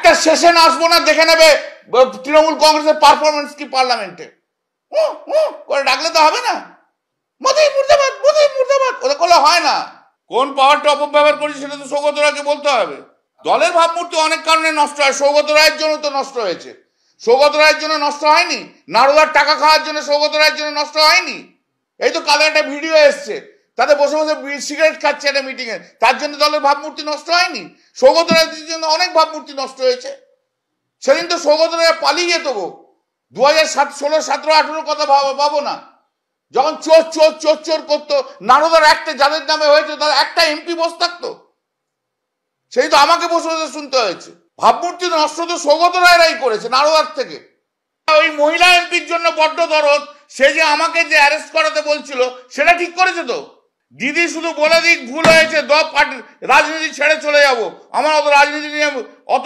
একটা সেশন আসবো না, দেখে নেবে তৃণমূল কংগ্রেসের পারফরমেন্স কি পার্লামেন্টে, করে ডাকলে তো হবে না। মোদি মুর্দাবাদ, মোদি মুর্দাবাদ ওটা করলে হয় না। কোন পাওয়ারটা অপব্যবহার করেছে সেটা তো সৌগত রায়কে বলতে হবে। দলের ভাবমূর্তি অনেক কারণে নষ্ট হয়, সৌগত রায়ের জন্য তো নষ্ট হয়েছে। সৌগত রায়ের জন্য নষ্ট হয়নি, নারদার টাকা খাওয়ার জন্য সৌগত রায়ের জন্য নষ্ট হয়নি। এই তো কালো একটা ভিডিও এসছে, তাতে বসে বসে সিগারেট খাচ্ছে একটা মিটিং এ, তার জন্য দলের ভাবমূর্তি নষ্ট হয়নি। সৌগত রায়ের জন্য অনেক ভাবমূর্তি নষ্ট হয়েছে। সেদিন তো সৌগত রায় পালিয়ে যেত গো। 2016, 17, 18 কথা ভাবো না, যখন চোর চোর চোর চোর করতো, নারদার একটা যাদের নামে হয়েছে তার একটা এমপি বসে থাকতো, সেই তো আমাকে বসে বসে শুনতে হয়েছে। ভাবমূর্তি নষ্ট তো সৌগত রায়রাই করেছে নারদার থেকে। ওই মহিলা এমপির জন্য বড্ড দরদ, সে যে আমাকে যে অ্যারেস্ট করাতে বলছিল সেটা ঠিক করেছে তো। দিদি শুধু বলে দিক ভুল হয়েছে, রাজনীতি ছেড়ে চলে যাব, আমার অত রাজনীতি নিয়ে অত